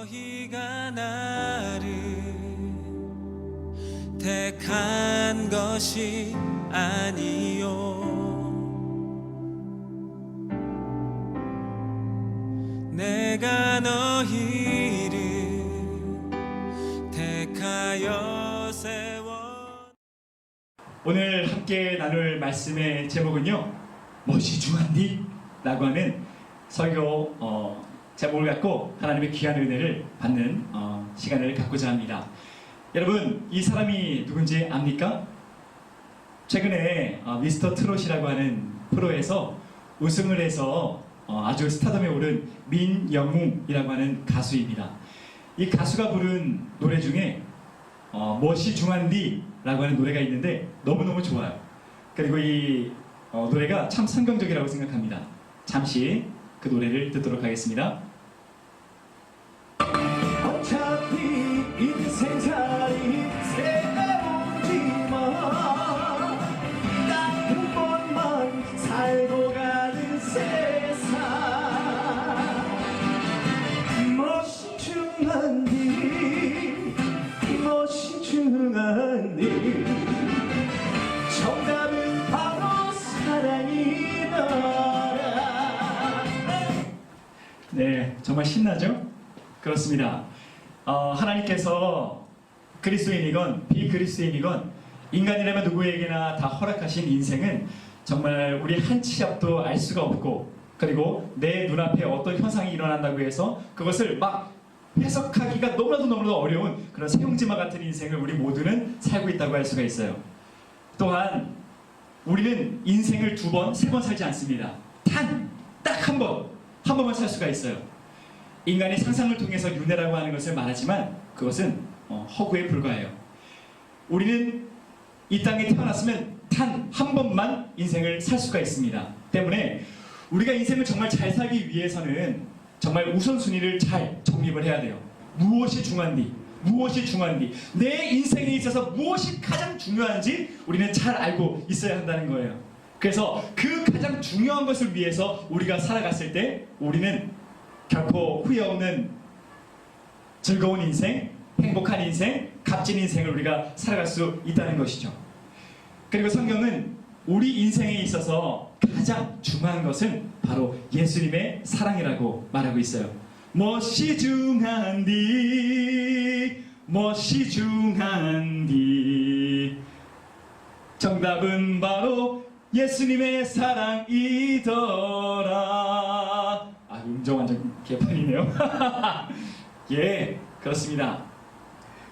너희가 나를 택한 것이 아니요 내가 너희를 택하여 세워. 오늘 함께 나눌 말씀의 제목은요, 멋이 중한디? 라고 하는 설교 제목을 갖고 하나님의 귀한 은혜를 받는 시간을 갖고자 합니다. 여러분, 이 사람이 누군지 압니까? 최근에 미스터 트롯이라고 하는 프로에서 우승을 해서 아주 스타덤에 오른 민영웅이라고 하는 가수입니다. 이 가수가 부른 노래 중에 멋이 중한디 라고 하는 노래가 있는데 너무너무 좋아요. 그리고 이 노래가 참 성경적이라고 생각합니다. 잠시 그 노래를 듣도록 하겠습니다. 어차피 인생살이 새로우지만 딱 한 번만 살고 가는 세상 멋이 중한디 멋이 중한디 정답은 바로 사랑이더라. 네, 정말 신나죠? 그렇습니다. 하나님께서 그리스도인이건 비그리스도인이건 인간이라면 누구에게나 다 허락하신 인생은 정말 우리 한 치 앞도 알 수가 없고, 그리고 내 눈앞에 어떤 현상이 일어난다고 해서 그것을 막 해석하기가 너무나도 어려운 그런 세용지마 같은 인생을 우리 모두는 살고 있다고 할 수가 있어요. 또한 우리는 인생을 두 번, 세 번 살지 않습니다. 딱 한 번만 살 수가 있어요. 인간의 상상을 통해서 윤회라고 하는 것을 말하지만 그것은 허구에 불과해요. 우리는 이 땅에 태어났으면 단 한 번만 인생을 살 수가 있습니다. 때문에 우리가 인생을 정말 잘 살기 위해서는 정말 우선순위를 잘 정립을 해야 돼요. 무엇이 중한디? 내 인생에 있어서 무엇이 가장 중요한지 우리는 잘 알고 있어야 한다는 거예요. 그래서 그 가장 중요한 것을 위해서 우리가 살아갔을 때 우리는 결코 후회 없는 즐거운 인생, 행복한 인생, 값진 인생을 우리가 살아갈 수 있다는 것이죠. 그리고 성경은 우리 인생에 있어서 가장 중요한 것은 바로 예수님의 사랑이라고 말하고 있어요. 멋이 중한디 정답은 바로 예수님의 사랑이더라. 음정 완전 개판이네요. 예, 그렇습니다.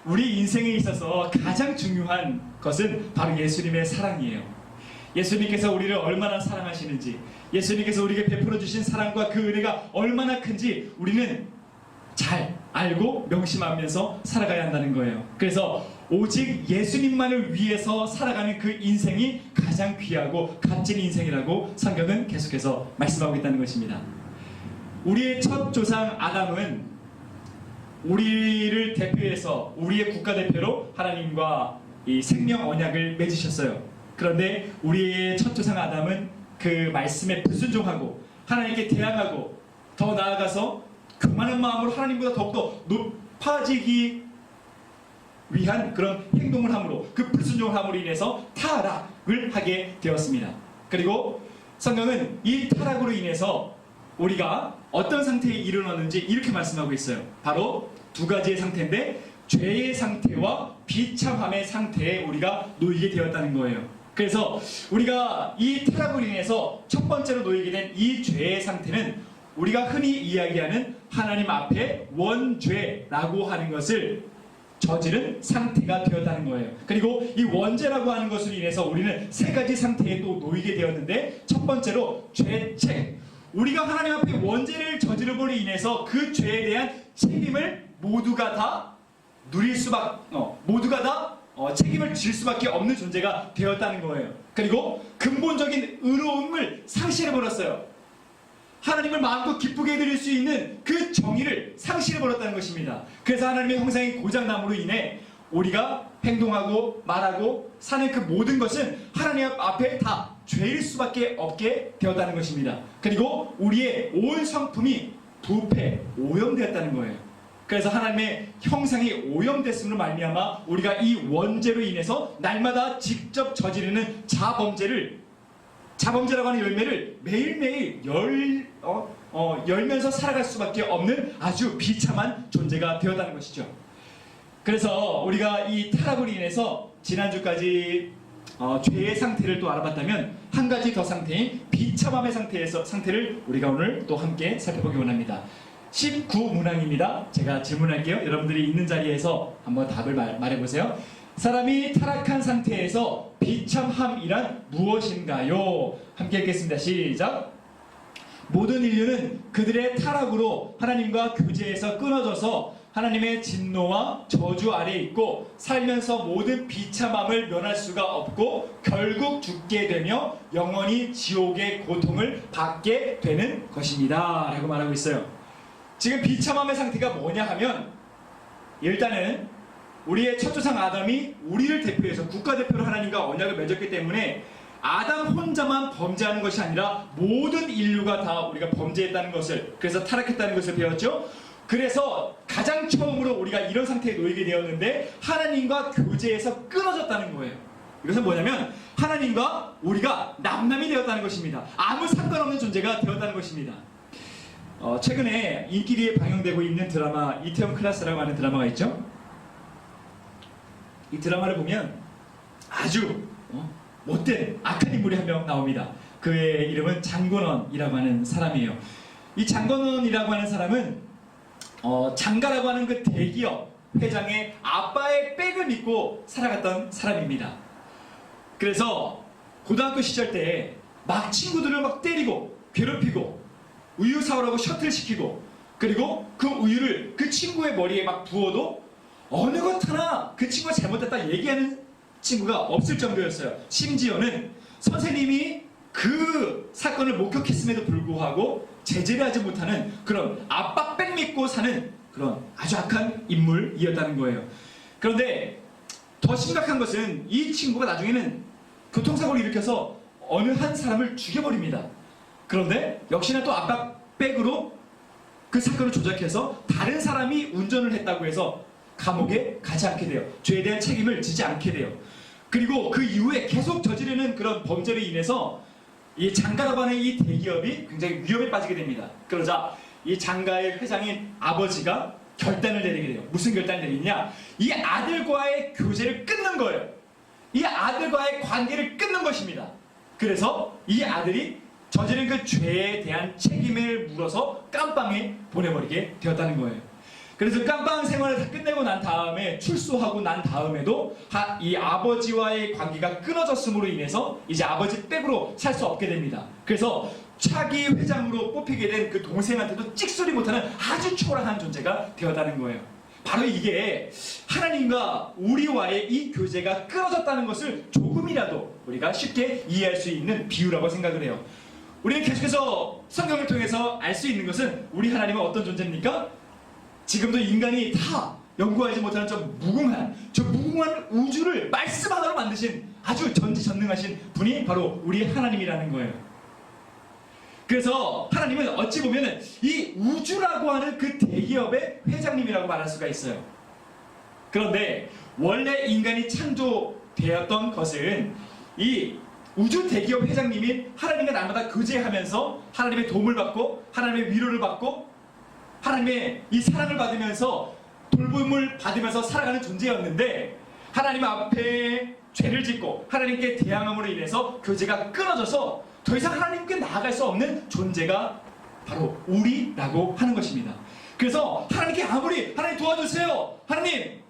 우리 인생에 있어서 가장 중요한 것은 바로 예수님의 사랑이에요. 예수님께서 우리를 얼마나 사랑하시는지, 예수님께서 우리에게 베풀어 주신 사랑과 그 은혜가 얼마나 큰지 우리는 잘 알고 명심하면서 살아가야 한다는 거예요. 그래서 오직 예수님만을 위해서 살아가는 그 인생이 가장 귀하고 값진 인생이라고 성경은 계속해서 말씀하고 있다는 것입니다. 우리의 첫 조상 아담은 우리를 대표해서 우리의 국가대표로 하나님과 이 생명 언약을 맺으셨어요. 그런데 우리의 첫 조상 아담은 그 말씀에 불순종하고 하나님께 대항하고 더 나아가서 교만한 마음으로 하나님보다 더욱더 높아지기 위한 그런 행동을 함으로, 그 불순종을 함으로 인해서 타락을 하게 되었습니다. 그리고 성경은 이 타락으로 인해서 우리가 어떤 상태에 이르렀는지 이렇게 말씀하고 있어요. 바로 두 가지의 상태인데, 죄의 상태와 비참함의 상태에 우리가 놓이게 되었다는 거예요. 그래서 우리가 이 타락으로 인해서 첫 번째로 놓이게 된 이 죄의 상태는 우리가 흔히 이야기하는 하나님 앞에 원죄라고 하는 것을 저지른 상태가 되었다는 거예요. 그리고 이 원죄라고 하는 것으로 인해서 우리는 세 가지 상태에 또 놓이게 되었는데, 첫 번째로 죄책. 우리가 하나님 앞에 원죄를 저지름으로 인해서 그 죄에 대한 책임을 모두가 다 책임을 질 수밖에 없는 존재가 되었다는 거예요. 그리고 근본적인 의로움을 상실해버렸어요. 하나님을 마음껏 기쁘게 해드릴 수 있는 그 정의를 상실해버렸다는 것입니다. 그래서 하나님의 형상이 고장남으로 인해 우리가 행동하고 말하고 사는 그 모든 것은 하나님 앞에 다 죄일 수밖에 없게 되었다는 것입니다. 그리고 우리의 온 성품이 부패, 오염되었다는 거예요. 그래서 하나님의 형상이 오염됐음으로 말미암아 우리가 이 원죄로 인해서 날마다 직접 저지르는 자범죄라고 하는 열매를 매일매일 열면서 살아갈 수밖에 없는 아주 비참한 존재가 되었다는 것이죠. 그래서 우리가 이 타락으로 인해서 지난주까지 죄의 상태를 또 알아봤다면 한 가지 더 상태인 비참함의 상태를 우리가 오늘 또 함께 살펴보기 원합니다. 19문항입니다. 제가 질문할게요. 여러분들이 있는 자리에서 한번 답을 말해보세요. 사람이 타락한 상태에서 비참함이란 무엇인가요? 함께 읽겠습니다. 시작. 모든 인류는 그들의 타락으로 하나님과 교제에서 끊어져서 하나님의 진노와 저주 아래에 있고 살면서 모든 비참함을 면할 수가 없고 결국 죽게 되며 영원히 지옥의 고통을 받게 되는 것입니다. 라고 말하고 있어요. 지금 비참함의 상태가 뭐냐 하면 일단은 우리의 첫 조상 아담이 우리를 대표해서 국가대표로 하나님과 언약을 맺었기 때문에 아담 혼자만 범죄하는 것이 아니라 모든 인류가 다 우리가 범죄했다는 것을, 그래서 타락했다는 것을 배웠죠. 그래서 가장 처음으로 우리가 이런 상태에 놓이게 되었는데 하나님과 교제에서 끊어졌다는 거예요. 이것은 뭐냐면 하나님과 우리가 남남이 되었다는 것입니다. 아무 상관없는 존재가 되었다는 것입니다. 최근에 인기리에 방영되고 있는 드라마 이태원 클라스라고 하는 드라마가 있죠. 이 드라마를 보면 아주 못된 악한 인물이 한 명 나옵니다. 그의 이름은 장건원이라고 하는 사람이에요. 이 장건원이라고 하는 사람은 장가라고 하는 그 대기업 회장의 아빠의 백을 믿고 살아갔던 사람입니다. 그래서 고등학교 시절 때 막 친구들을 막 때리고 괴롭히고 우유 사오라고 셔틀 시키고, 그리고 그 우유를 그 친구의 머리에 막 부어도 어느 것 하나 그 친구가 잘못했다 얘기하는 친구가 없을 정도였어요. 심지어는 선생님이 그 사건을 목격했음에도 불구하고 제재를 하지 못하는 그런 아빠 백 믿고 사는 그런 아주 악한 인물이었다는 거예요. 그런데 더 심각한 것은 이 친구가 나중에는 교통사고를 일으켜서 어느 한 사람을 죽여버립니다. 그런데 역시나 또 아빠 백으로 그 사건을 조작해서 다른 사람이 운전을 했다고 해서 감옥에 가지 않게 돼요. 죄에 대한 책임을 지지 않게 돼요. 그리고 그 이후에 계속 저지르는 그런 범죄로 인해서 이 장가라고 하는 이 대기업이 굉장히 위험에 빠지게 됩니다. 그러자 이 장가의 회장인 아버지가 결단을 내리게 돼요. 무슨 결단을 내리냐? 이 아들과의 교제를 끊는 거예요. 이 아들과의 관계를 끊는 것입니다. 그래서 이 아들이 저지른 그 죄에 대한 책임을 물어서 깜빵에 보내버리게 되었다는 거예요. 그래서 깜빵 생활을 다 끝내고 난 다음에 출소하고 난 다음에도 이 아버지와의 관계가 끊어졌음으로 인해서 이제 아버지 백으로 살 수 없게 됩니다. 그래서 차기 회장으로 뽑히게 된 그 동생한테도 찍소리 못하는 아주 초라한 존재가 되었다는 거예요. 바로 이게 하나님과 우리와의 이 교제가 끊어졌다는 것을 조금이라도 우리가 쉽게 이해할 수 있는 비유라고 생각을 해요. 우리는 계속해서 성경을 통해서 알 수 있는 것은 우리 하나님은 어떤 존재입니까? 지금도 인간이 다 연구하지 못하는 저 무궁한 우주를 말씀 하나로 만드신 아주 전지전능하신 분이 바로 우리 하나님이라는 거예요. 그래서 하나님은 어찌 보면 이 우주라고 하는 그 대기업의 회장님이라고 말할 수가 있어요. 그런데 원래 인간이 창조되었던 것은 이 우주 대기업 회장님이 하나님과 날마다 교제하면서 하나님의 도움을 받고 하나님의 위로를 받고 하나님의 이 사랑을 받으면서 돌봄을 받으면서 살아가는 존재였는데 하나님 앞에 죄를 짓고 하나님께 대항함으로 인해서 교제가 끊어져서 더 이상 하나님께 나아갈 수 없는 존재가 바로 우리라고 하는 것입니다. 그래서 하나님께 아무리 하나님 도와주세요, 하나님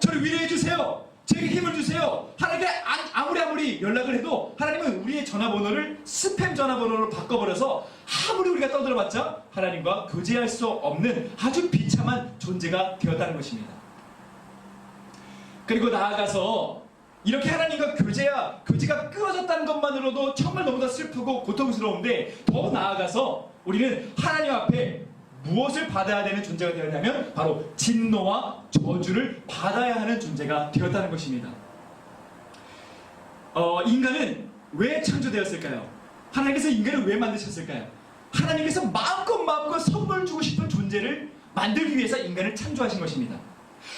저를 위로해 주세요, 제게 힘을 주세요, 하나님께 아무리 연락을 해도 하나님은 우리의 전화번호를 스팸 전화번호로 바꿔버려서 아무리 우리가 떠들어봤자 하나님과 교제할 수 없는 아주 비참한 존재가 되었다는 것입니다. 그리고 나아가서 이렇게 하나님과 교제가 끊어졌다는 것만으로도 정말 너무나 슬프고 고통스러운데 더 나아가서 우리는 하나님 앞에 무엇을 받아야 되는 존재가 되었냐면 바로 진노와 저주를 받아야 하는 존재가 되었다는 것입니다. 인간은 왜 창조되었을까요? 하나님께서 인간을 왜 만드셨을까요? 하나님께서 마음껏 선물 주고 싶은 존재를 만들기 위해서 인간을 창조하신 것입니다.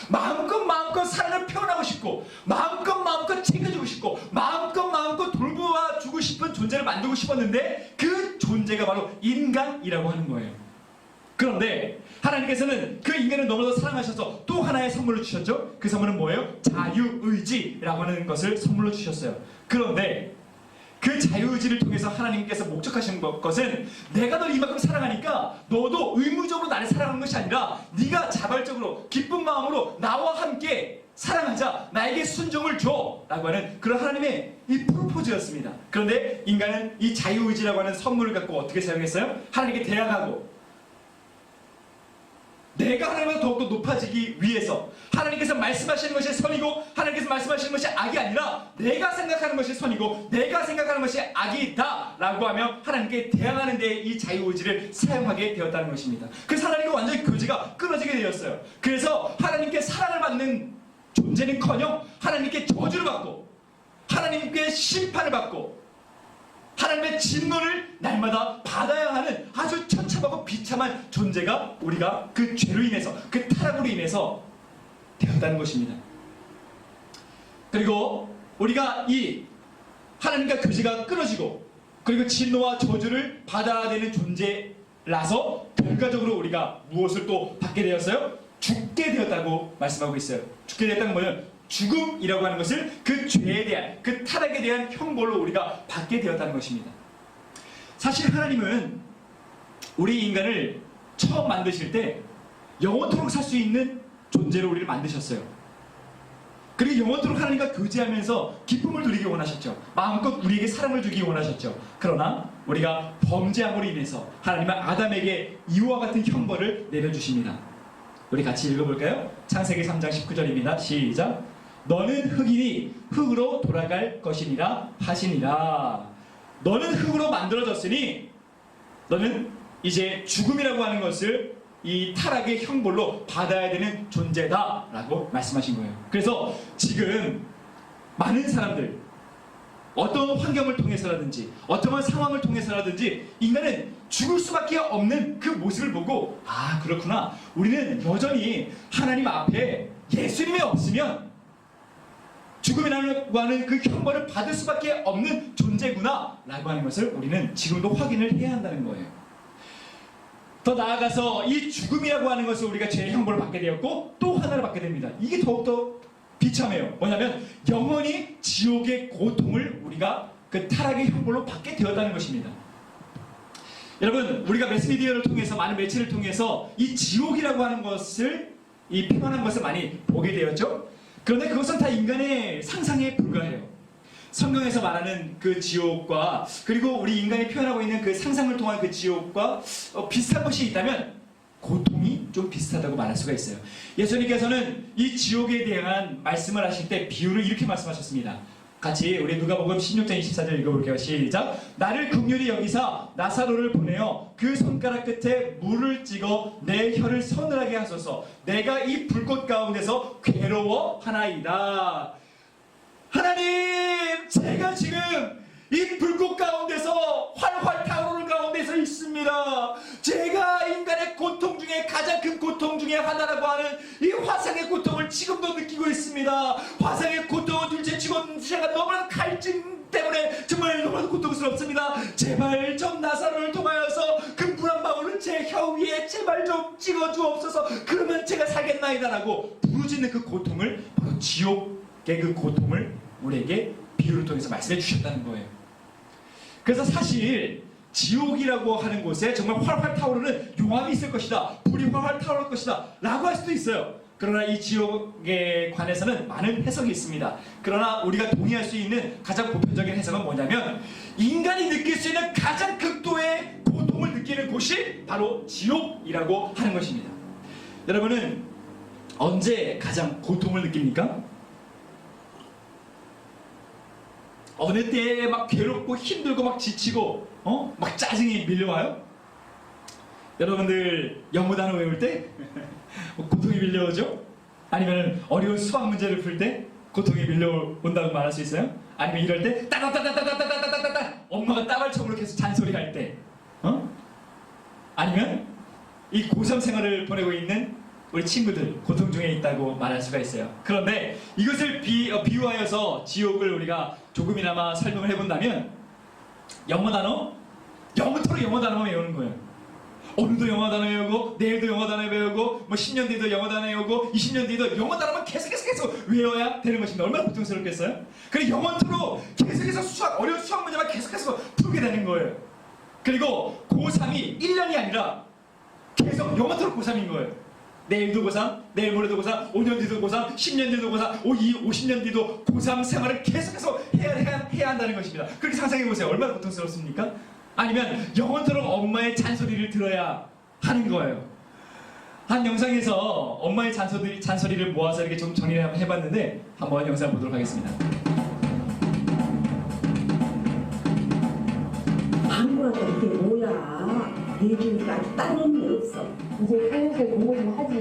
마음껏 사랑을 표현하고 싶고 마음껏 챙겨주고 싶고 마음껏 돌보아주고 싶은 존재를 만들고 싶었는데 그 존재가 바로 인간이라고 하는 거예요. 그런데 하나님께서는 그 인간을 너무도 사랑하셔서 또 하나의 선물을 주셨죠. 그 선물은 뭐예요? 자유의지라고 하는 것을 선물로 주셨어요. 그런데 그 자유의지를 통해서 하나님께서 목적하신 것은 내가 너를 이만큼 사랑하니까 너도 의무적으로 나를 사랑하는 것이 아니라 네가 자발적으로 기쁜 마음으로 나와 함께 사랑하자, 나에게 순종을 줘 라고 하는 그런 하나님의 이 프로포즈였습니다. 그런데 인간은 이 자유의지라고 하는 선물을 갖고 어떻게 사용했어요? 하나님께 대항하고 내가 하나님보다 더욱더 높아지기 위해서 하나님께서 말씀하시는 것이 선이고 하나님께서 말씀하시는 것이 악이 아니라 내가 생각하는 것이 선이고 내가 생각하는 것이 악이다 라고 하며 하나님께 대항하는 데 이 자유의지를 사용하게 되었다는 것입니다. 그래서 하나님과 완전히 교제가 끊어지게 되었어요. 그래서 하나님께 사랑을 받는 존재는커녕 하나님께 저주를 받고 하나님께 심판을 받고 하나님의 진노를 날마다 받아야 하는 아주 처참하고 비참한 존재가 우리가 그 죄로 인해서 그 타락으로 인해서 되었다는 것입니다. 그리고 우리가 이 하나님과 교제가 끊어지고 그리고 진노와 저주를 받아야 되는 존재라서 결과적으로 우리가 무엇을 또 받게 되었어요? 죽게 되었다고 말씀하고 있어요. 죽게 되었다는 건 뭐예요? 죽음이라고 하는 것을 그 죄에 대한 그 타락에 대한 형벌로 우리가 받게 되었다는 것입니다. 사실 하나님은 우리 인간을 처음 만드실 때 영원토록 살 수 있는 존재로 우리를 만드셨어요. 그리고 영원토록 하나님과 교제하면서 기쁨을 누리기 원하셨죠. 마음껏 우리에게 사랑을 주기 원하셨죠. 그러나 우리가 범죄함으로 인해서 하나님은 아담에게 이와 같은 형벌을 내려주십니다. 우리 같이 읽어볼까요? 창세기 3장 19절입니다. 시작. 너는 흙이니 흙으로 돌아갈 것이니라 하시니라. 너는 흙으로 만들어졌으니 너는 이제 죽음이라고 하는 것을 이 타락의 형벌로 받아야 되는 존재다 라고 말씀하신 거예요. 그래서 지금 많은 사람들 어떤 환경을 통해서라든지 어떤 상황을 통해서라든지 인간은 죽을 수밖에 없는 그 모습을 보고 아 그렇구나, 우리는 여전히 하나님 앞에 예수님이 없으면 죽음이라고 하는 그 형벌을 받을 수밖에 없는 존재구나 라고 하는 것을 우리는 지금도 확인을 해야 한다는 거예요. 더 나아가서 이 죽음이라고 하는 것을 우리가 죄의 형벌을 받게 되었고 또 하나를 받게 됩니다. 이게 더욱더 비참해요. 뭐냐면 영원히 지옥의 고통을 우리가 그 타락의 형벌로 받게 되었다는 것입니다. 여러분, 우리가 매스미디어를 통해서 많은 매체를 통해서 이 지옥이라고 하는 것을 이 표현한 것을 많이 보게 되었죠. 그런데 그것은 다 인간의 상상에 불과해요. 성경에서 말하는 그 지옥과 그리고 우리 인간이 표현하고 있는 그 상상을 통한 그 지옥과 비슷한 것이 있다면 고통이 좀 비슷하다고 말할 수가 있어요. 예수님께서는 이 지옥에 대한 말씀을 하실 때 비유를 이렇게 말씀하셨습니다. 같이 우리 누가복음 16장 24절 읽어볼게요. 시작. 나를 긍휼히 여기사 나사로를 보내어 그 손가락 끝에 물을 찍어 내 혀를 서늘하게 하소서. 내가 이 불꽃 가운데서 괴로워하나이다. 하나님, 제가 지금 이 불꽃 가운데서 활활 타오르는 가운데서 있습니다. 제가 인간의 고통 중에 가장 큰 고통 중에 하나라고 하는 이 화상의 고통을 지금도 느끼고 있습니다. 화상의 고통은 둘째치고 제가 너무나 갈증 때문에 정말 너무나 고통스럽습니다. 제발 좀 나사로를 통하여서 그 물 한 방울을 제 혀 위에 제발 좀 찍어 주옵소서. 그러면 제가 살겠나이다 라고 부르짖는 그 고통을 바로 지옥의 그 고통을 우리에게 비유를 통해서 말씀해 주셨다는 거예요. 그래서 사실 지옥이라고 하는 곳에 정말 활활 타오르는 용암이 있을 것이다, 불이 활활 타오를 것이다 라고 할 수도 있어요. 그러나 이 지옥에 관해서는 많은 해석이 있습니다. 그러나 우리가 동의할 수 있는 가장 보편적인 해석은 뭐냐면 인간이 느낄 수 있는 가장 극도의 고통을 느끼는 곳이 바로 지옥이라고 하는 것입니다. 여러분은 언제 가장 고통을 느낍니까? 어느 때에 막 괴롭고 힘들고 막 지치고 막 짜증이 밀려와요? 여러분들 영어 단어 외울 때 고통이 밀려오죠? 아니면 어려운 수학 문제를 풀 때 고통이 밀려온다고 말할 수 있어요? 아니면 이럴 때 따다다다다다다다다다 엄마가 따발총으로 계속 잔소리할 때 아니면 이 고3 생활을 보내고 있는 우리 친구들 고통 중에 있다고 말할 수가 있어요. 그런데 이것을 비유하여서 지옥을 우리가 조금이나마 설명을 해본다면 영어 단어, 영어토록 영어 단어만 외우는 거예요. 오늘도 영어 단어 외우고 내일도 영어 단어 외우고 뭐 10년 뒤도 영어 단어 외우고 20년 뒤도 영어 단어만 계속 외워야 되는 것입니다. 얼마나 고통스럽겠어요? 그리고 영어토록 계속해서 어려운 수학 문제만 계속해서 풀게 되는 거예요. 그리고 고3이 1년이 아니라 계속 영어토록 고3인 거예요. 내일도 고3, 내일 모레도 고3, 5년 뒤도 고3, 10년 뒤도 고3, 50년 뒤도 고3 생활을 계속해서 해야 한다는 것입니다. 그렇게 상상해 보세요. 얼마나 고통스럽습니까? 아니면 영원토록 엄마의 잔소리를 들어야 하는 거예요. 한 영상에서 엄마의 잔소리를 모아서 이렇게 좀 정리를 한번 해봤는데 한번 영상 보도록 하겠습니다. 방구라도 이게 뭐야? 예준이가 아주 따로는 게 없어. 이제 사유세 공부 좀 하지.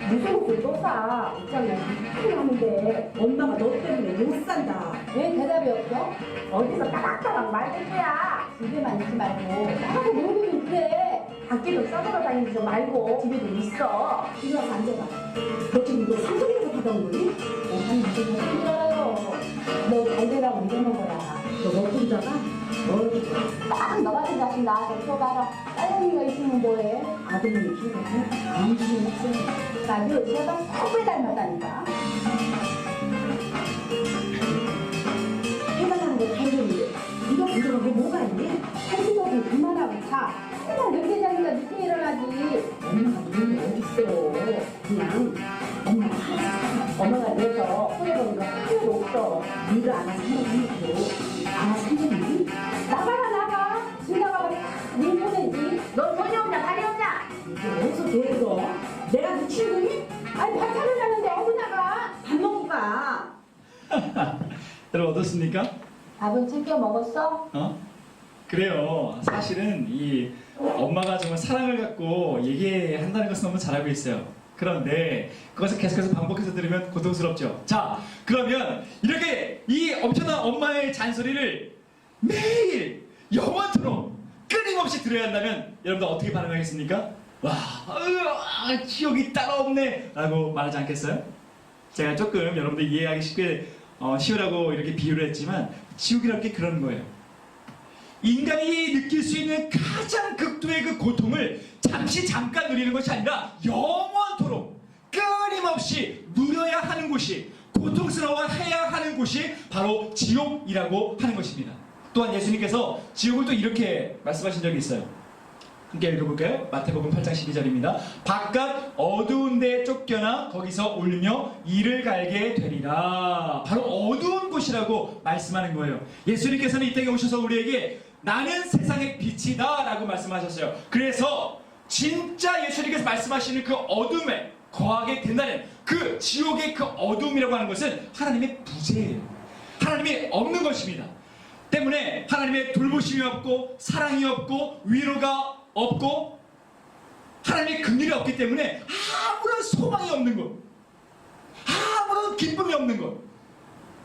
무슨 옷을 또 사? 입장이 크게 하는데 엄마가 너 때문에 못 산다. 왜 대답이 없어? 어디서 따닥따닥 말될 거야? 집에만 있지 말고 나가서 놀고 좀 그래. 밖에 좀 싸돌아 다니지 좀 말고 집에 좀 있어. 이리 와서 앉아봐. 너 지금 이거 삼성에서 받아온 거니? 한 무슨 힘들어요. 너 잘되라고 이러는 거야. 너 먹군자가? 딱 너 같은 자식 나한테 줘봐라. 딸내미가 있으면 뭐해? 아드님이 키우고 아무 소용 없어. 나도 제가 쏙을 닮았다니까. 해달라는 거 다르겠는데 네가 부정한 게 뭐가 있니? 한시적이 그만하고 자. 맨날 늦게 자니까 늦게 일어나지. 엄마가 눈이 어딨어. 그냥 엄마가 알아서 엄마가 내서 손해보는 거 하나도 없어. 네가 알아서 한번 해놓고 알아서 한번 나가라 나가. 집 나가면 일 보내지. 너 돈이 없냐 다리 없냐? 이게 어디서 되어? 내가 네 친구니? 아니 밥 차려놨는데 어디 나가? 밥 먹고 가. 여러분 어떻습니까? 밥은 챙겨 먹었어? 그래요. 사실은 이 엄마가 정말 사랑을 갖고 얘기한다는 것은 너무 잘 알고 있어요. 그런데 그것을 계속해서 반복해서 들으면 고통스럽죠. 자, 그러면 이렇게 이 엄청난 엄마의 잔소리를 매일 영원토록 끊임없이 들어야 한다면 여러분들 어떻게 반응하겠습니까? 와, 지옥이 따로 없네 라고 말하지 않겠어요? 제가 조금 여러분들 이해하기 쉽게 쉬우라고 이렇게 비유를 했지만 지옥이라는 게 그런 거예요. 인간이 느낄 수 있는 가장 극도의 그 고통을 잠깐 누리는 것이 아니라 영원토록 끊임없이 누려야 하는 곳이, 고통스러워해야 하는 곳이 바로 지옥이라고 하는 것입니다. 또한 예수님께서 지옥을 또 이렇게 말씀하신 적이 있어요. 함께 읽어볼까요? 마태복음 8장 12절입니다. 바깥 어두운 데 쫓겨나 거기서 울며 이를 갈게 되리라. 바로 어두운 곳이라고 말씀하는 거예요. 예수님께서는 이 땅에 오셔서 우리에게 나는 세상의 빛이다 라고 말씀하셨어요. 그래서 진짜 예수님께서 말씀하시는 그 어둠에 거하게 된다는 그 지옥의 그 어둠이라고 하는 것은 하나님의 부재예요. 하나님이 없는 것입니다. 때문에 하나님의 돌보심이 없고 사랑이 없고 위로가 없고 하나님의 긍휼이 없기 때문에 아무런 소망이 없는 것, 아무런 기쁨이 없는 것,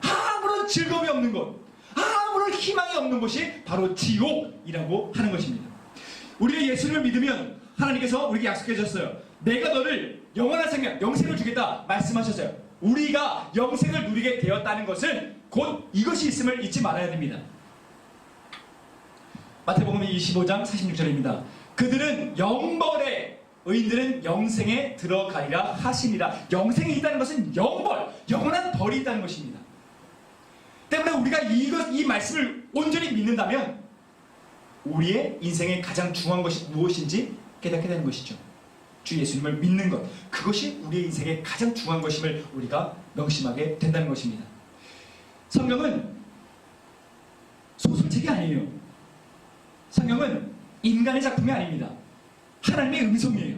아무런 즐거움이 없는 것, 아무런 희망이 없는 곳이 바로 지옥이라고 하는 것입니다. 우리가 예수님을 믿으면 하나님께서 우리에게 약속해 주셨어요. 내가 너를 영원한 생명, 영생을 주겠다 말씀하셨어요. 우리가 영생을 누리게 되었다는 것은 곧 이것이 있음을 잊지 말아야 됩니다. 마태복음 25장 46절입니다. 그들은 영벌에 의인들은 영생에 들어가리라 하시니라. 영생이 있다는 것은 영벌, 영원한 벌이 있다는 것입니다. 때문에 우리가 이 말씀을 온전히 믿는다면 우리의 인생의 가장 중요한 것이 무엇인지 깨닫게 되는 것이죠. 주 예수님을 믿는 것, 그것이 우리의 인생의 가장 중요한 것임을 우리가 명심하게 된다는 것입니다. 성경은 소설책이 아니에요. 성경은 인간의 작품이 아닙니다. 하나님의 음성이에요.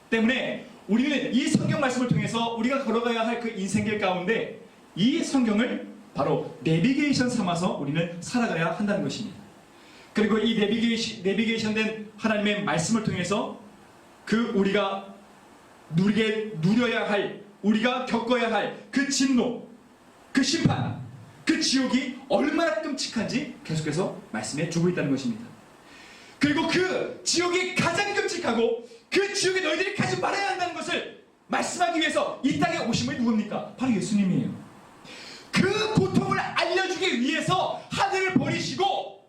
때문에 우리는 이 성경 말씀을 통해서 우리가 걸어가야 할 그 인생길 가운데 이 성경을 바로 내비게이션 삼아서 우리는 살아가야 한다는 것입니다. 그리고 이 내비게이션된 하나님의 말씀을 통해서 그 우리가 누려야 할, 우리가 겪어야 할 그 진노, 그 심판, 그 지옥이 얼마나 끔찍한지 계속해서 말씀해 주고 있다는 것입니다. 그리고 그 지옥이 가장 끔찍하고 그 지옥에 너희들이 가지 말아야 한다는 것을 말씀하기 위해서 이 땅에 오신 분이 누굽니까? 바로 예수님이에요. 그 고통을 알려주기 위해서 하늘을 버리시고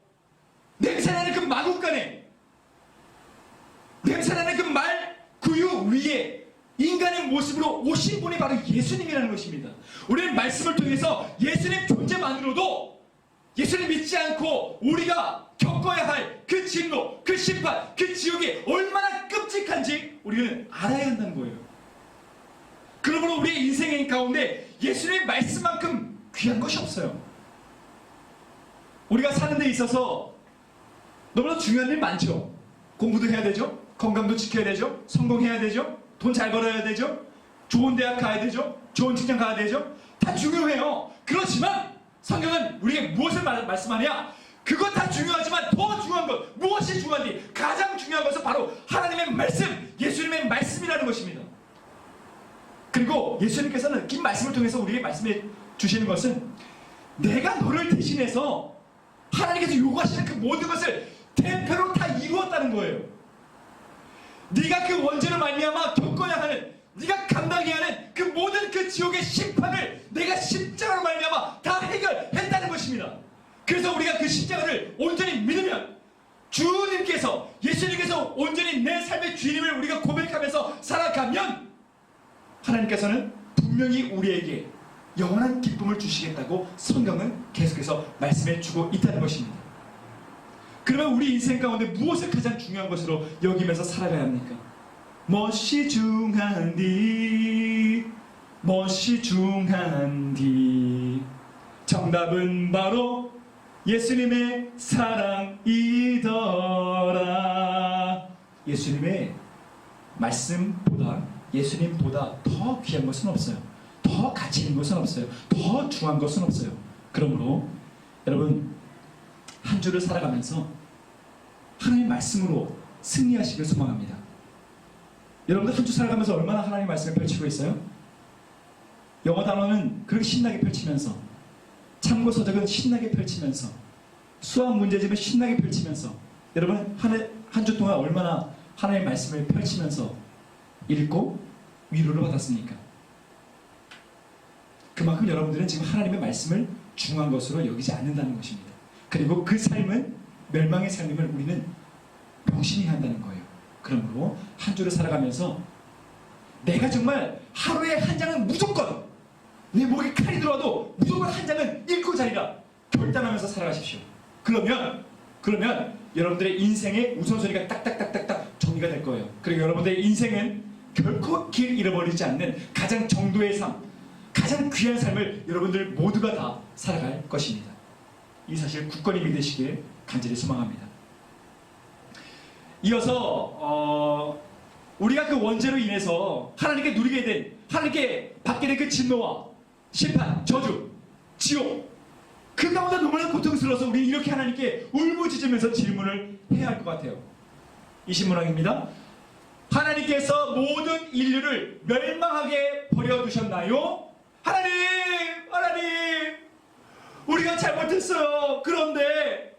냄새나는 그 마국간에 냄새나는 그 말 구유 위에 인간의 모습으로 오신 분이 바로 예수님이라는 것입니다. 우리는 말씀을 통해서 예수님 존재만으로도 예수님 믿지 않고 우리가 겪어야 할 그 진노, 그 심판, 그 지옥이 얼마나 끔찍한지 우리는 알아야 한다는 거예요. 그러므로 우리의 인생 가운데 예수님의 말씀만큼 귀한 것이 없어요. 우리가 사는 데 있어서 너무나 중요한 일 많죠. 공부도 해야 되죠. 건강도 지켜야 되죠. 성공해야 되죠. 돈 잘 벌어야 되죠. 좋은 대학 가야 되죠. 좋은 직장 가야 되죠. 다 중요해요. 그렇지만 성경은 우리에게 무엇을 말씀하냐? 그것 다 중요하지만 더 중요한 것, 무엇이 중요한지 가장 중요한 것은 바로 하나님의 말씀, 예수님의 말씀이라는 것입니다. 그리고 예수님께서는 긴 말씀을 통해서 우리에게 말씀해 주시는 것은 내가 너를 대신해서 하나님께서 요구하시는 그 모든 것을 대표로 다 이루었다는 거예요. 네가 그 원죄로 말미암아 겪어야 하는, 네가 감당해야 하는 그 모든 그 지옥의 심판을 내가 십자가로 말미암아 다 해결했다는 것입니다. 그래서 우리가 그 십자가를 온전히 믿으면 주님께서, 예수님께서 온전히 내 삶의 주님을 우리가 고백하면서 살아가면 하나님께서는 분명히 우리에게 영원한 기쁨을 주시겠다고 성경은 계속해서 말씀해 주고 있다는 것입니다. 그러면 우리 인생 가운데 무엇을 가장 중요한 것으로 여기면서 살아가야 합니까? 무엇이 중한디, 무엇이 중한디. 정답은 바로 예수님의 사랑이더라. 예수님의 말씀보다, 예수님보다 더 귀한 것은 없어요. 더 가치 있는 것은 없어요. 더 중요한 것은 없어요. 그러므로 여러분, 한 주를 살아가면서 하나님의 말씀으로 승리하시길 소망합니다. 여러분들 한 주 살아가면서 얼마나 하나님의 말씀을 펼치고 있어요? 영어 단어는 그렇게 신나게 펼치면서, 참고 서적은 신나게 펼치면서, 수학 문제집은 신나게 펼치면서, 여러분 한 주 동안 얼마나 하나님의 말씀을 펼치면서 읽고 위로를 받았습니까? 그만큼 여러분들은 지금 하나님의 말씀을 중요한 것으로 여기지 않는다는 것입니다. 그리고 그 삶은 멸망의 삶임을 우리는 명심해야 한다는 거예요. 그러므로 한 주를 살아가면서 내가 정말 하루에 한 장은 무조건, 내 목에 칼이 들어와도 무조건 한 장은 읽고 자리라 결단하면서 살아가십시오. 그러면 여러분들의 인생의 우선순위가 딱딱딱딱딱 정리가 될 거예요. 그리고 여러분들의 인생은 결코 길 잃어버리지 않는 가장 정도의 삶, 가장 귀한 삶을 여러분들 모두가 다 살아갈 것입니다. 이 사실 굳건히 믿으시길 간절히 소망합니다. 이어서 우리가 그 원죄로 인해서 하나님께 누리게 된, 하나님께 받게 된 그 진노와 심판, 저주, 지옥, 그 가운데 너무나 고통스러워서 우리 이렇게 하나님께 울부짖으면서 질문을 해야 할 것 같아요. 이 신문학입니다. 하나님께서 모든 인류를 멸망하게 버려두셨나요? 하나님, 우리가 잘못했어요. 그런데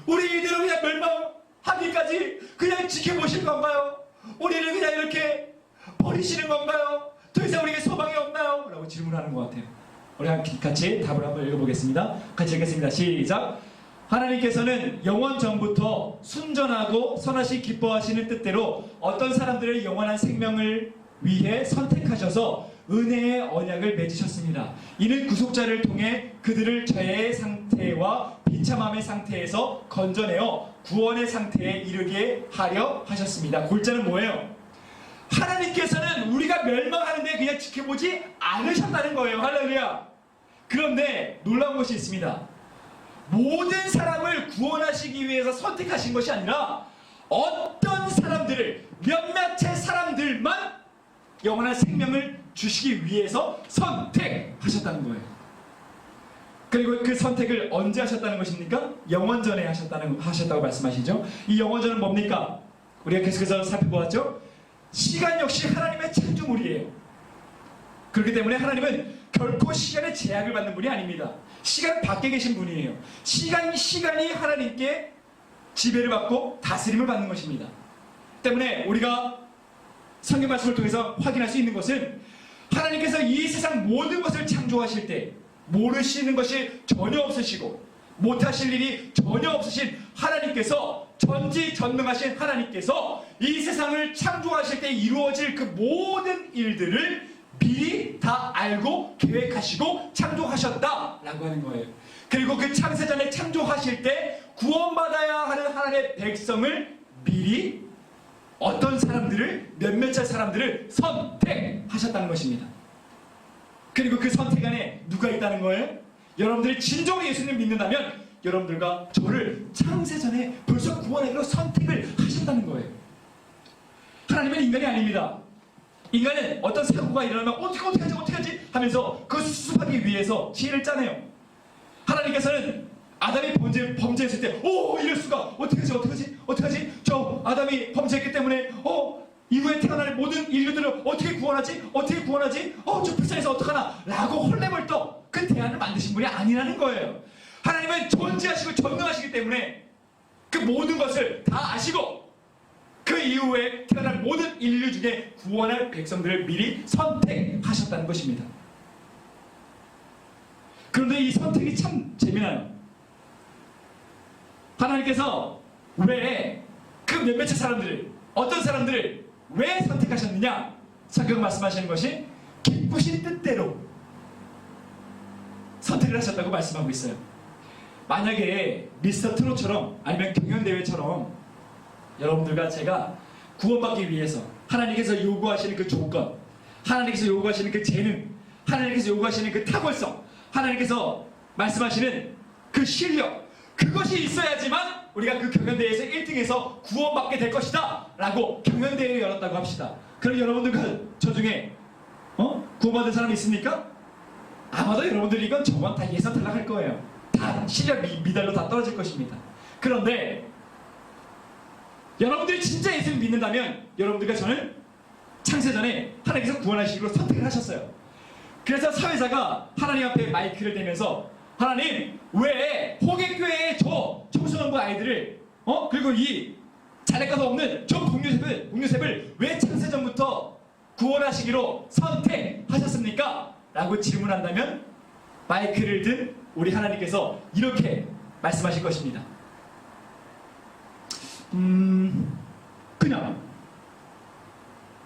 우리 이대로 그냥 멸망하기까지 그냥 지켜보실 건가요? 우리를 그냥 이렇게 버리시는 건가요? 더 이상 우리에게 소망이 없나요? 라고 질문하는 것 같아요. 우리 같이 답을 한번 읽어보겠습니다. 같이 읽겠습니다. 시작. 하나님께서는 영원 전부터 순전하고 선하시 기뻐하시는 뜻대로 어떤 사람들을 영원한 생명을 위해 선택하셔서 은혜의 언약을 맺으셨습니다. 이는 구속자를 통해 그들을 죄의 상태와 비참함의 상태에서 건져내어 구원의 상태에 이르게 하려 하셨습니다. 골자는 뭐예요? 하나님께서는 우리가 멸망하는데 그냥 지켜보지 않으셨다는 거예요. 할렐루야. 그런데 놀라운 것이 있습니다. 모든 사람을 구원하시기 위해서 선택하신 것이 아니라 어떤 사람들을, 몇몇의 사람들만 영원한 생명을 주시기 위해서 선택하셨다는 거예요. 그리고 그 선택을 언제 하셨다는 것입니까? 영원전에 하셨다고 말씀하시죠. 이 영원전은 뭡니까? 우리가 계속해서 살펴보았죠. 시간 역시 하나님의 창조물이에요. 그렇기 때문에 하나님은 결코 시간의 제약을 받는 분이 아닙니다. 시간 밖에 계신 분이에요. 시간이 하나님께 지배를 받고 다스림을 받는 것입니다. 때문에 우리가 성경 말씀을 통해서 확인할 수 있는 것은 하나님께서 이 세상 모든 것을 창조하실 때 모르시는 것이 전혀 없으시고 못하실 일이 전혀 없으신 하나님께서, 전지전능하신 하나님께서 이 세상을 창조하실 때 이루어질 그 모든 일들을 미리 다 알고 계획하시고 창조하셨다라고 하는 거예요. 그리고 그 창세전에 창조하실 때 구원받아야 하는 하나님의 백성을 미리 어떤 사람들을, 몇몇의 사람들을 선택하셨다는 것입니다. 그리고 그 선택 안에 누가 있다는 거예요? 여러분들이 진정으로 예수님을 믿는다면 여러분들과 저를 창세전에 벌써 구원하기로 선택을 하셨다는 거예요. 하나님은 인간이 아닙니다. 인간은 어떤 사고가 일어나면 어떻게 하지 하면서 그 수습하기 위해서 지혜를 짜내요. 하나님께서는 아담이 범죄했을 때 이럴 수가, 어떡하지? 저 아담이 범죄했기 때문에 이후에 태어날 모든 인류들을 어떻게 구원하지? 저 불쌍해서 어떡하나? 라고 헐레벌떡 그 대안을 만드신 분이 아니라는 거예요. 하나님은 존재하시고 전능하시기 때문에 그 모든 것을 다 아시고 그 이후에 태어날 모든 인류 중에 구원할 백성들을 미리 선택하셨다는 것입니다. 그런데 이 선택이 참 재미나요. 하나님께서 왜 그 몇몇의 사람들을, 어떤 사람들을 왜 선택하셨느냐? 성경 말씀하시는 것이 기쁘신 뜻대로 선택을 하셨다고 말씀하고 있어요. 만약에 미스터 트롯처럼 아니면 경연대회처럼 여러분들과 제가 구원받기 위해서 하나님께서 요구하시는 그 조건, 하나님께서 요구하시는 그 재능, 하나님께서 요구하시는 그 탁월성, 하나님께서 말씀하시는 그 실력, 그것이 있어야지만 우리가 그 경연대회에서 1등해서 구원받게 될 것이다 라고 경연대회를 열었다고 합시다. 그럼 여러분들과 저 중에 구원받은 사람이 있습니까? 아마도 여러분들이 이건 저건 다 예선 탈락할 거예요. 다 실력 미달로 다 떨어질 것입니다. 그런데 여러분들이 진짜 예수를 믿는다면 여러분들과 저는 창세전에 하나님께서 구원하시기로 선택을 하셨어요. 그래서 사회자가 하나님 앞에 마이크를 대면서 하나님, 왜 호객교회의 저 청소년부 아이들을 그리고 이 잘나가서 없는 저 공유셉을 왜 창세전부터 구원하시기로 선택하셨습니까? 라고 질문한다면 마이크를 든 우리 하나님께서 이렇게 말씀하실 것입니다. 그냥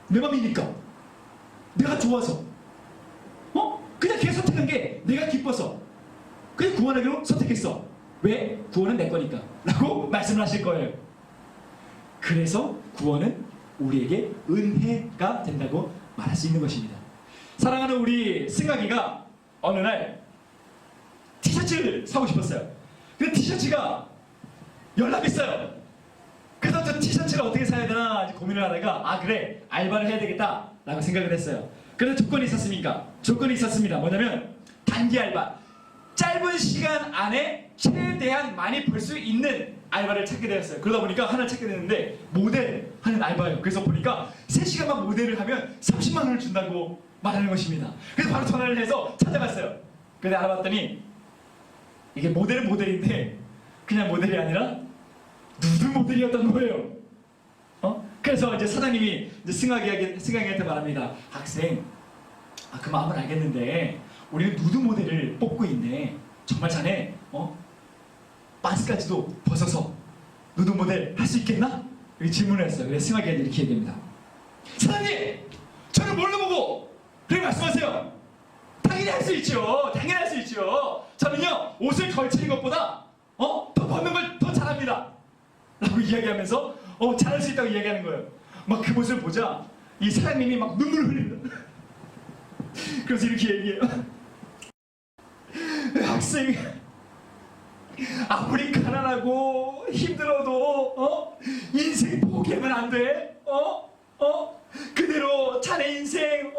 내 맘이니까, 내가 좋아서, 그냥 걔 선택한 게 내가 기뻐서 그냥 구원하기로 선택했어. 왜? 구원은 내 거니까 라고 말씀을 하실 거예요. 그래서 구원은 우리에게 은혜가 된다고 말할 수 있는 것입니다. 사랑하는 우리 승학이가 어느 날 티셔츠를 사고 싶었어요. 근데 티셔츠가 열나 비싸요. 그래서 저 티셔츠를 어떻게 사야 되나 고민을 하다가 그래, 알바를 해야 되겠다 라고 생각을 했어요. 그래서 조건이 있었습니까? 조건이 있었습니다. 뭐냐면 단기 알바, 짧은 시간 안에 최대한 많이 벌 수 있는 알바를 찾게 되었어요. 그러다 보니까 하나 찾게 됐는데 모델 하는 알바예요. 그래서 보니까 3시간만 모델을 하면 30만 원을 준다고 말하는 것입니다. 그래서 바로 전화를 해서 찾아갔어요. 근데 알아봤더니 이게 모델은 모델인데 그냥 모델이 아니라 누드 모델이었던 거예요. 그래서 이제 사장님이 이제 승학이한테 말합니다. 학생, 그 마음은 알겠는데 우리는 누드 모델을 뽑고 있네. 정말 자네 반스까지도 벗어서 누드 모델 할 수 있겠나? 이렇게 질문을 했어요. 그래서 승학이한테 이렇게 얘기합니다. 사장님, 저를 뭘로 보고 그렇게 말씀하세요? 당연히 할 수 있죠. 당연히 할 수 있죠. 저는요, 옷을 걸치는 것보다 더 벗는 걸 더 잘합니다 라고 이야기하면서 잘할 수 있다고 이야기하는 거예요. 막 그 모습을 보자 이 사장님이 막 눈물을 흘립니다. 그래서 이렇게 얘기해요. 학생, 아무리 가난하고 힘들어도 인생 포기하면 안 돼. 그대로 자네 인생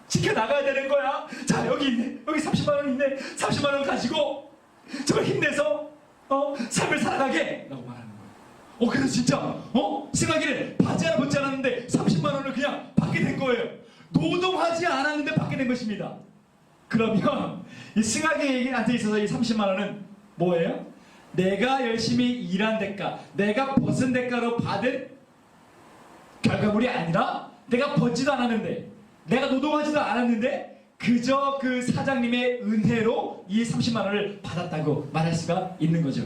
지켜나가야 되는 거야. 자, 여기 있네. 여기 30만 원 있네. 30만 원 가지고 정말 힘내서 삶을 살아가게 라고 말하는 거예요. 그래서 진짜 승학이는 받지 하나 받지 않았는데 30만 원을 그냥 받게 된 거예요. 노동하지 않았는데 받게 된 것입니다. 그러면 이 승학이한테 있어서 이 30만 원은 뭐예요? 내가 열심히 일한 대가, 내가 벗은 대가로 받은 결과물이 아니라 내가 벗지도 않았는데, 내가 노동하지도 않았는데 그저 그 사장님의 은혜로 이 30만 원을 받았다고 말할 수가 있는 거죠.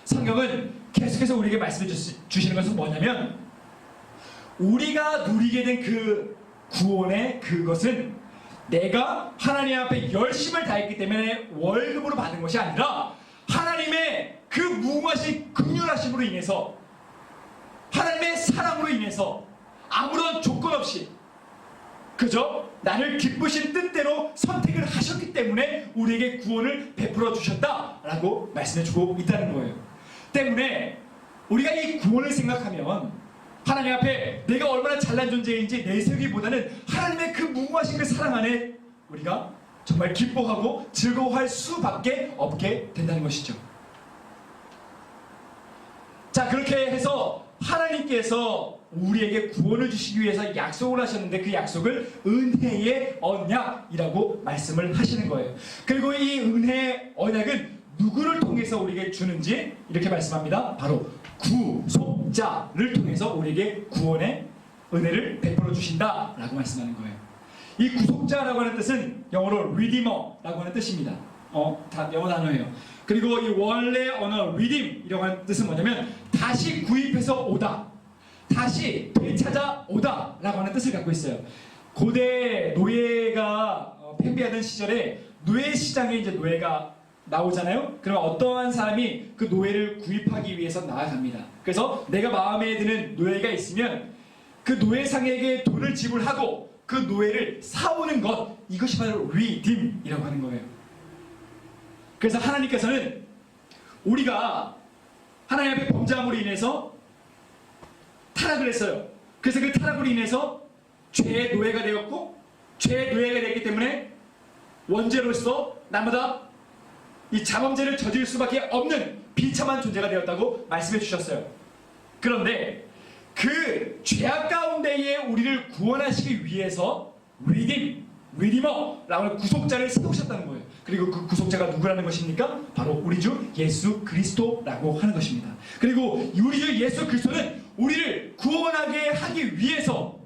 성경은 계속해서 우리에게 말씀해 주시는 것은 뭐냐면, 우리가 누리게 된 그 구원의 그것은 내가 하나님 앞에 열심을 다했기 때문에 월급으로 받은 것이 아니라 하나님의 그 무궁하신 긍휼하심으로 인해서, 하나님의 사랑으로 인해서 아무런 조건 없이 그저 나를 기쁘신 뜻대로 선택을 하셨기 때문에 우리에게 구원을 베풀어 주셨다라고 말씀해 주고 있다는 거예요. 때문에 우리가 이 구원을 생각하면 하나님 앞에 내가 얼마나 잘난 존재인지 내세우기보다는 하나님의 그 무궁하신 그 사랑 안에 우리가 정말 기뻐하고 즐거워할 수밖에 없게 된다는 것이죠. 자, 그렇게 해서 하나님께서 우리에게 구원을 주시기 위해서 약속을 하셨는데 그 약속을 은혜의 언약이라고 말씀을 하시는 거예요. 그리고 이 은혜의 언약은 누구를 통해서 우리에게 주는지 이렇게 말씀합니다. 바로 구속자를 통해서 우리에게 구원의 은혜를 베풀어 주신다라고 말씀하는 거예요. 이 구속자라고 하는 뜻은 영어로 redeemer라고 하는 뜻입니다. 다 영어 단어예요. 그리고 이 원래 언어 redeem이라고 하는 뜻은 뭐냐면 다시 구입해서 오다, 다시 되찾아 오다 라고 하는 뜻을 갖고 있어요. 고대 노예가 팽배하던 시절에 노예 시장에 이제 노예가 나오잖아요. 그러면 어떠한 사람이 그 노예를 구입하기 위해서 나아갑니다. 그래서 내가 마음에 드는 노예가 있으면 그 노예상에게 돈을 지불하고 그 노예를 사오는 것, 이것이 바로 redeem이라고 하는 거예요. 그래서 하나님께서는 우리가 하나님 앞에 범죄함으로 인해서 타락을 했어요. 그래서 그 타락으로 인해서 죄의 노예가 되었고, 죄의 노예가 됐기 때문에 원죄로서 날마다 이 자범죄를 저지를 수밖에 없는 비참한 존재가 되었다고 말씀해 주셨어요. 그런데 그 죄악 가운데에 우리를 구원하시기 위해서 리디머라고 하는 구속자를 세우셨다는 거예요. 그리고 그 구속자가 누구라는 것입니까? 바로 우리 주 예수 그리스도라고 하는 것입니다. 그리고 우리 주 예수 그리스도는 우리를 구원하게 하기 위해서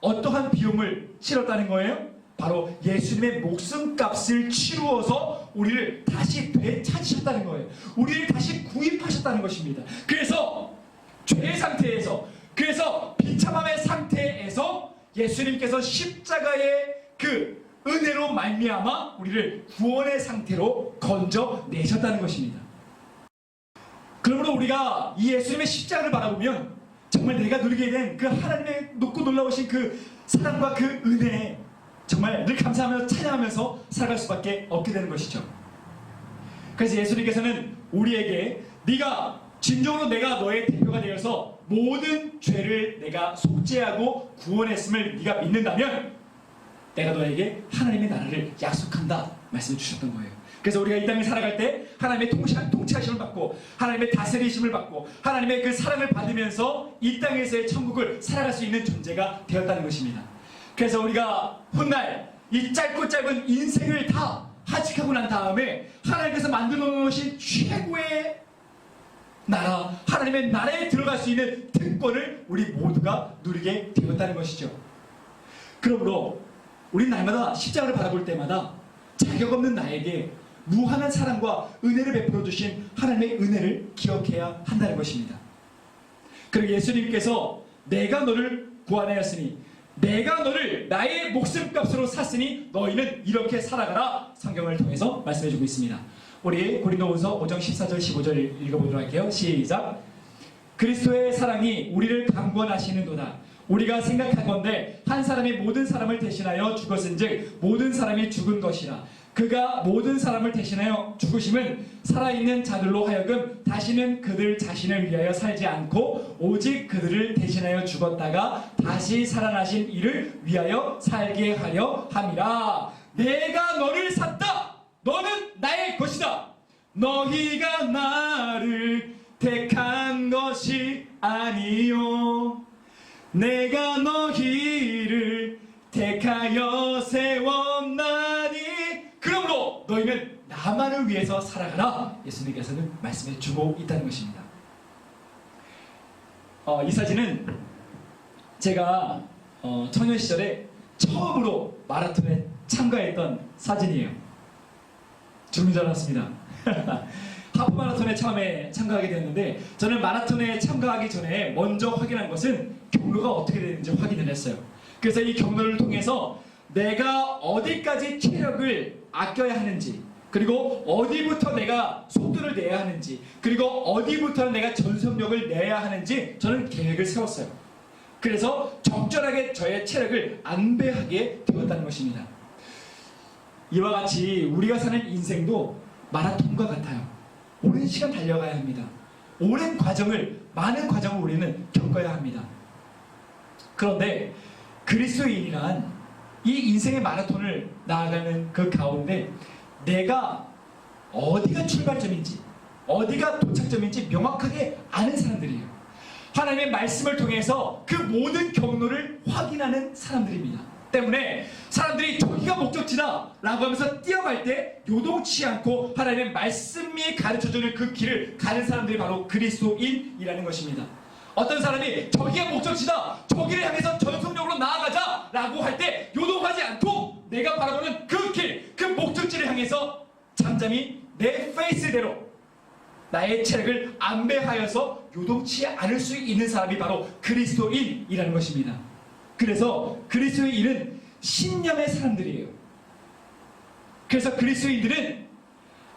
어떠한 비용을 치렀다는 거예요? 바로 예수님의 목숨값을 치루어서 우리를 다시 되찾으셨다는 거예요. 우리를 다시 구입하셨다는 것입니다. 그래서 죄의 상태에서, 그래서 비참함의 상태에서 예수님께서 십자가의 그 은혜로 말미암아 우리를 구원의 상태로 건져내셨다는 것입니다. 그러므로 우리가 이 예수님의 십자가를 바라보면 정말 내가 누리게 된 그 하나님의 높고 놀라우신 그 사랑과 그 은혜에 정말 늘 감사하며 찬양하면서 살아갈 수밖에 없게 되는 것이죠. 그래서 예수님께서는 우리에게 네가 진정으로 내가 너의 대표가 되어서 모든 죄를 내가 속죄하고 구원했음을 네가 믿는다면 내가 너에게 하나님의 나라를 약속한다 말씀해 주셨던 거예요. 그래서 우리가 이 땅을 살아갈 때 하나님의 통치하심을 받고 하나님의 다스리심을 받고 하나님의 그 사랑을 받으면서 이 땅에서의 천국을 살아갈 수 있는 존재가 되었다는 것입니다. 그래서 우리가 훗날 이 짧고 짧은 인생을 다 하직하고 난 다음에 하나님께서 만들어 놓으신 최고의 나라, 하나님의 나라에 들어갈 수 있는 특권을 우리 모두가 누리게 되었다는 것이죠. 그러므로 우리 날마다 십자가를 바라볼 때마다 자격 없는 나에게 무한한 사랑과 은혜를 베풀어 주신 하나님의 은혜를 기억해야 한다는 것입니다. 그리고 예수님께서 내가 너를 구원하였으니 내가 너를 나의 목숨값으로 샀으니 너희는 이렇게 살아가라 성경을 통해서 말씀해주고 있습니다. 우리 고린도후서 5장 14절 15절 읽어보도록 할게요. 시작. 그리스도의 사랑이 우리를 강권하시는도다. 우리가 생각하건대 한 사람이 모든 사람을 대신하여 죽었은즉 모든 사람이 죽은 것이라. 그가 모든 사람을 대신하여 죽으심은 살아있는 자들로 하여금 다시는 그들 자신을 위하여 살지 않고 오직 그들을 대신하여 죽었다가 다시 살아나신 이를 위하여 살게 하려 함이라. 내가 너를 샀다. 너는 나의 것이다. 너희가 나를 택한 것이 아니요 내가 너희를 택하여 세웠나니 그러므로 너희는 나만을 위해서 살아가라. 예수님께서는 말씀해 주고 있다는 것입니다. 이 사진은 제가 청년 시절에 처음으로 마라톤에 참가했던 사진이에요. 죽는 줄 알았습니다. 하프 마라톤에 처음에 참가하게 됐는데, 저는 마라톤에 참가하기 전에 먼저 확인한 것은 경로가 어떻게 되는지 확인을 했어요. 그래서 이 경로를 통해서 내가 어디까지 체력을 아껴야 하는지, 그리고 어디부터 내가 속도를 내야 하는지, 그리고 어디부터 내가 전속력을 내야 하는지 저는 계획을 세웠어요. 그래서 적절하게 저의 체력을 안배하게 되었다는 것입니다. 이와 같이 우리가 사는 인생도 마라톤과 같아요. 오랜 시간 달려가야 합니다. 오랜 과정을, 많은 과정을 우리는 겪어야 합니다. 그런데 그리스도인이란 이 인생의 마라톤을 나아가는 그 가운데 내가 어디가 출발점인지, 어디가 도착점인지 명확하게 아는 사람들이에요. 하나님의 말씀을 통해서 그 모든 경로를 확인하는 사람들입니다. 때문에 사람들이 저기가 목적지다 라고 하면서 뛰어갈 때 요동치 않고 하나님의 말씀이 가르쳐주는 그 길을 가는 사람들이 바로 그리스도인이라는 것입니다. 어떤 사람이 저기가 목적지다, 저기를 향해서 전속력으로 나아가자 라고 할 때 요동하지 않고 내가 바라보는 그 길, 그 목적지를 향해서 잠잠히 내 페이스대로 나의 체력을 안배하여서 요동치 않을 수 있는 사람이 바로 그리스도인이라는 것입니다. 그래서 그리스도인은 신념의 사람들이에요. 그래서 그리스도인들은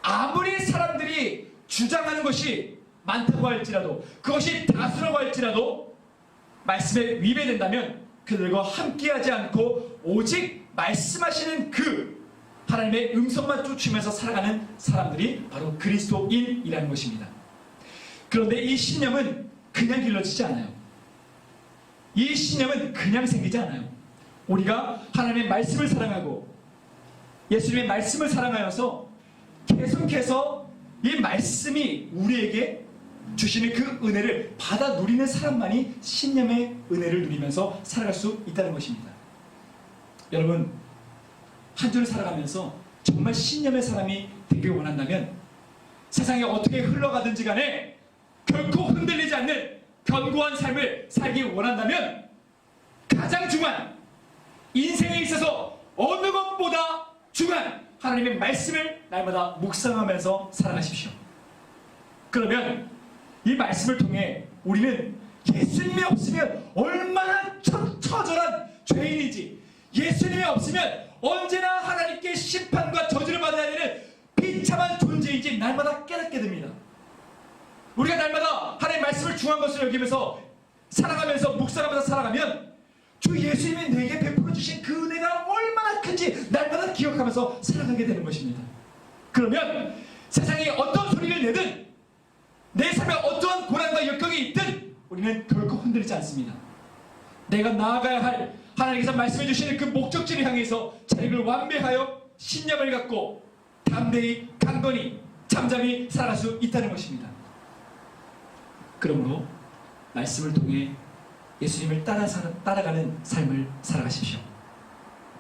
아무리 사람들이 주장하는 것이 많다고 할지라도, 그것이 다수라고 할지라도 말씀에 위배된다면 그들과 함께하지 않고 오직 말씀하시는 그 하나님의 음성만 쫓으면서 살아가는 사람들이 바로 그리스도인이라는 것입니다. 그런데 이 신념은 그냥 길러지지 않아요. 이 신념은 그냥 생기지 않아요. 우리가 하나님의 말씀을 사랑하고 예수님의 말씀을 사랑하여서 계속해서 이 말씀이 우리에게 주시는 그 은혜를 받아 누리는 사람만이 신념의 은혜를 누리면서 살아갈 수 있다는 것입니다. 여러분, 한 주를 살아가면서 정말 신념의 사람이 되길 원한다면 세상이 어떻게 흘러가든지 간에 결코 흔들리지 않는 견고한 삶을 살기 원한다면 가장 중요한, 인생에 있어서 어느 것보다 중요한 하나님의 말씀을 날마다 묵상하면서 살아가십시오. 그러면 이 말씀을 통해 우리는 예수님이 없으면 얼마나 처절한 죄인인지, 예수님이 없으면 언제나 하나님께 심판과 저주를 받아야 되는 비참한 존재인지 날마다 깨닫게 됩니다. 우리가 날마다 하나님의 말씀을 중요한 것으로 여기면서 살아가면서 묵상하면서 살아가면 주 예수님이 내게 베풀어 주신 그 은혜가 얼마나 큰지 날마다 기억하면서 살아가게 되는 것입니다. 그러면 세상이 어떤 소리를 내든, 내 삶에 어떠한 고난과 역경이 있든 우리는 결코 흔들리지 않습니다. 내가 나아가야 할 하나님께서 말씀해 주시는 그 목적지를 향해서 자력을 완배하여 신념을 갖고 담대히 강건히 잠잠히 살아갈 수 있다는 것입니다. 그러므로 말씀을 통해 예수님을 따라가는 삶을 살아가십시오.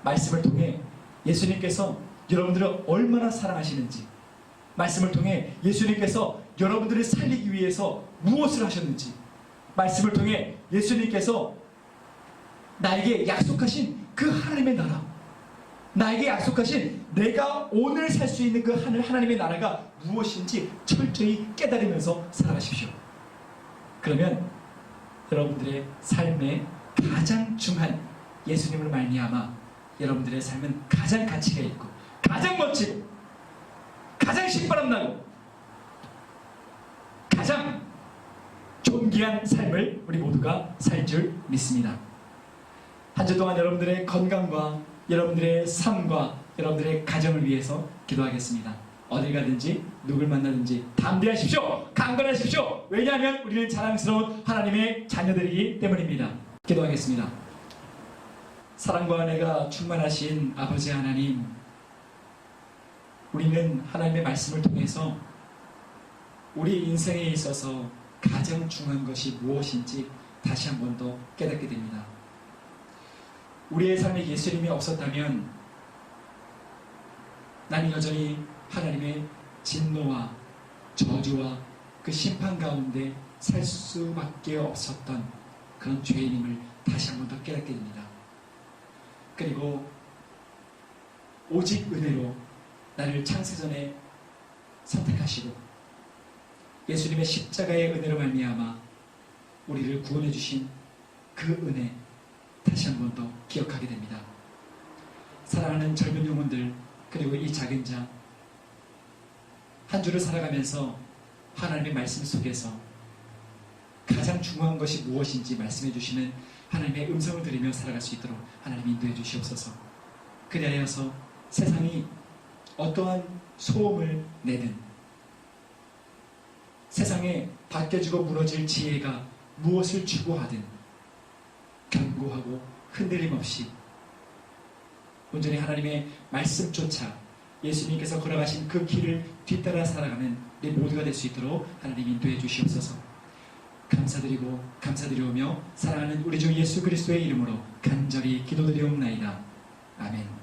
말씀을 통해 예수님께서 여러분들을 얼마나 사랑하시는지, 말씀을 통해 예수님께서 여러분들을 살리기 위해서 무엇을 하셨는지, 말씀을 통해 예수님께서 나에게 약속하신 그 하나님의 나라, 나에게 약속하신 내가 오늘 살 수 있는 그 하나님의 나라가 무엇인지 철저히 깨달으면서 살아가십시오. 그러면 여러분들의 삶에 가장 중요한 예수님으로 말미암아 여러분들의 삶은 가장 가치가 있고 가장 멋지고 가장 신바람나고 가장 존귀한 삶을 우리 모두가 살 줄 믿습니다. 한 주 동안 여러분들의 건강과 여러분들의 삶과 여러분들의 가정을 위해서 기도하겠습니다. 어딜 가든지 누굴 만나든지 담대하십시오. 강건하십시오. 왜냐하면 우리는 자랑스러운 하나님의 자녀들이기 때문입니다. 기도하겠습니다. 사랑과 은혜가 충만하신 아버지 하나님, 우리는 하나님의 말씀을 통해서 우리 인생에 있어서 가장 중요한 것이 무엇인지 다시 한 번 더 깨닫게 됩니다. 우리의 삶에 예수님이 없었다면 나는 여전히 하나님의 진노와 저주와 그 심판 가운데 살 수밖에 없었던 그런 죄인임을 다시 한 번 더 깨닫게 됩니다. 그리고 오직 은혜로 나를 창세전에 선택하시고 예수님의 십자가의 은혜로 말미암아 우리를 구원해 주신 그 은혜 다시 한 번 더 기억하게 됩니다. 사랑하는 젊은 영혼들, 그리고 이 작은 자, 한 주를 살아가면서 하나님의 말씀 속에서 가장 중요한 것이 무엇인지 말씀해 주시는 하나님의 음성을 들으며 살아갈 수 있도록 하나님 인도해 주시옵소서. 그리하여서 세상이 어떠한 소음을 내든, 세상에 바뀌어지고 무너질 지혜가 무엇을 추구하든 견고하고 흔들림 없이 온전히 하나님의 말씀 쫓아 예수님께서 걸어가신 그 길을 뒤따라 살아가는 우리 모두가 될 수 있도록 하나님 인도해 주시옵소서. 감사드리고 감사드리오며 사랑하는 우리 주 예수 그리스도의 이름으로 간절히 기도드리옵나이다. 아멘.